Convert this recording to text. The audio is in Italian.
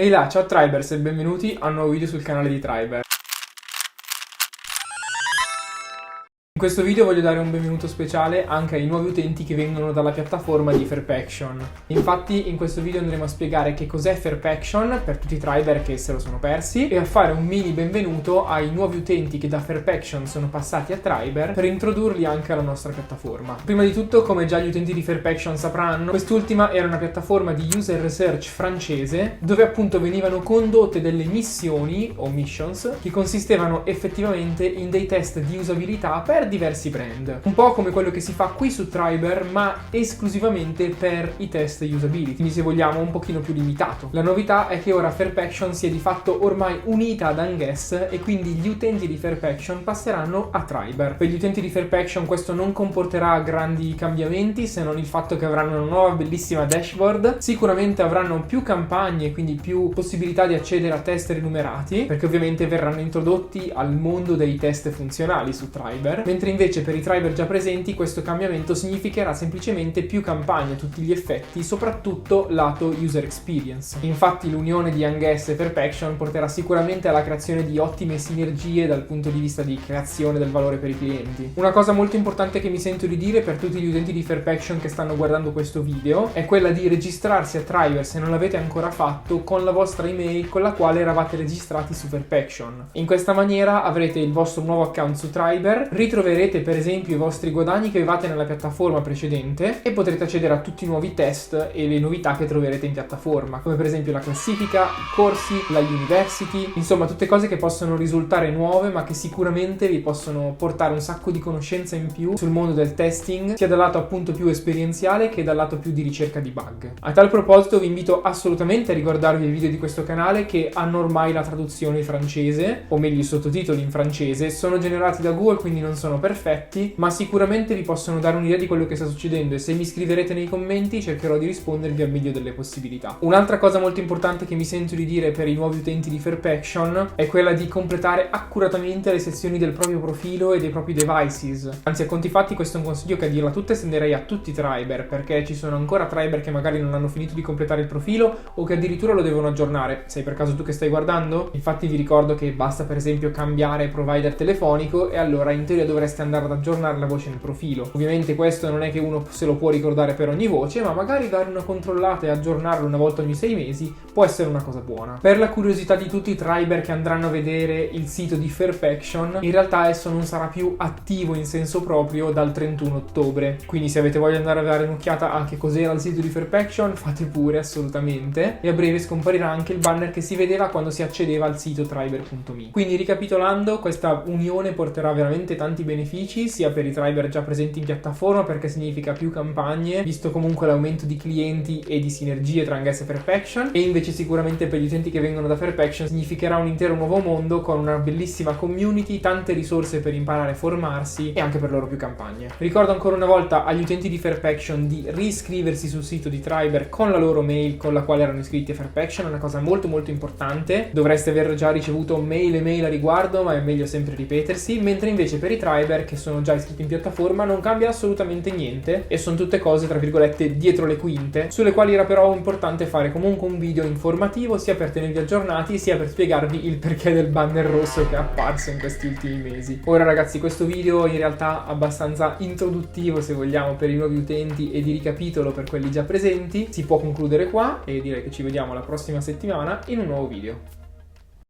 Ehi là, ciao Tribers e benvenuti a un nuovo video sul canale di Triber. In questo video voglio dare un benvenuto speciale anche ai nuovi utenti che vengono dalla piattaforma di Fairfaction. Infatti in questo video andremo a spiegare che cos'è Fairfaction per tutti i Triber che se lo sono persi e a fare un mini benvenuto ai nuovi utenti che da Fairfaction sono passati a Triber per introdurli anche alla nostra piattaforma. Prima di tutto, come già gli utenti di Fairfaction sapranno, quest'ultima era una piattaforma di user research francese dove appunto venivano condotte delle missioni o missions che consistevano effettivamente in dei test di usabilità per diversi brand, un po' come quello che si fa qui su Triber, ma esclusivamente per i test usability, quindi se vogliamo un pochino più limitato. La novità è che ora Fairfaction si è di fatto ormai unita ad Unguess e quindi gli utenti di Fairfaction passeranno a Triber. Per gli utenti di Fairfaction questo non comporterà grandi cambiamenti, se non il fatto che avranno una nuova bellissima dashboard, sicuramente avranno più campagne, quindi più possibilità di accedere a test rinumerati, perché ovviamente verranno introdotti al mondo dei test funzionali su Triber, mentre invece per i Triber già presenti questo cambiamento significherà semplicemente più campagne a tutti gli effetti, soprattutto lato user experience. Infatti l'unione di Unguess e Fairfaction porterà sicuramente alla creazione di ottime sinergie dal punto di vista di creazione del valore per i clienti. Una cosa molto importante che mi sento di dire per tutti gli utenti di Fairfaction che stanno guardando questo video è quella di registrarsi a Triber se non l'avete ancora fatto con la vostra email con la quale eravate registrati su Fairfaction. In questa maniera avrete il vostro nuovo account su Triber, ritroverete per esempio i vostri guadagni che avevate nella piattaforma precedente e potrete accedere a tutti i nuovi test e le novità che troverete in piattaforma, come per esempio la classifica, i corsi, la university, insomma tutte cose che possono risultare nuove ma che sicuramente vi possono portare un sacco di conoscenza in più sul mondo del testing, sia dal lato appunto più esperienziale che dal lato più di ricerca di bug. A tal proposito vi invito assolutamente a riguardarvi i video di questo canale che hanno ormai la traduzione in francese, o meglio i sottotitoli in francese, sono generati da Google quindi non sono perfetti, ma sicuramente vi possono dare un'idea di quello che sta succedendo e se mi scriverete nei commenti cercherò di rispondervi al meglio delle possibilità. Un'altra cosa molto importante che mi sento di dire per i nuovi utenti di Fairfaction è quella di completare accuratamente le sezioni del proprio profilo e dei propri devices. Anzi, a conti fatti questo è un consiglio che a dirla tutta estenderei a tutti i Triber, perché ci sono ancora Triber che magari non hanno finito di completare il profilo o che addirittura lo devono aggiornare. Sei per caso tu che stai guardando? Infatti vi ricordo che basta per esempio cambiare provider telefonico e allora in teoria dovreste andare ad aggiornare la voce nel profilo. Ovviamente questo non è che uno se lo può ricordare per ogni voce, ma magari dare una controllata e aggiornarlo una volta ogni 6 mesi può essere una cosa buona. Per la curiosità di tutti i Triber che andranno a vedere il sito di Fairfaction, in realtà esso non sarà più attivo in senso proprio dal 31 ottobre, quindi se avete voglia di andare a dare un'occhiata a che cos'era il sito di Fairfaction fate pure assolutamente, e a breve scomparirà anche il banner che si vedeva quando si accedeva al sito triber.me. Quindi ricapitolando, questa unione porterà veramente tanti benefici sia per i Triber già presenti in piattaforma, perché significa più campagne, visto comunque l'aumento di clienti e di sinergie tra Unguess e Fairfaction, e invece sicuramente per gli utenti che vengono da Fairfaction significherà un intero nuovo mondo con una bellissima community, tante risorse per imparare e formarsi e anche per loro più campagne. Ricordo ancora una volta agli utenti di Fairfaction di riscriversi sul sito di Triber con la loro mail con la quale erano iscritti a Fairfaction, è una cosa molto molto importante, dovreste aver già ricevuto mail e mail a riguardo, ma è meglio sempre ripetersi, mentre invece per i Triber che sono già iscritti in piattaforma non cambia assolutamente niente e sono tutte cose tra virgolette dietro le quinte, sulle quali era però importante fare comunque un video informativo sia per tenervi aggiornati sia per spiegarvi il perché del banner rosso che è apparso in questi ultimi mesi. Ora ragazzi, questo video in realtà abbastanza introduttivo se vogliamo per i nuovi utenti e di ricapitolo per quelli già presenti si può concludere qua e direi che ci vediamo la prossima settimana in un nuovo video.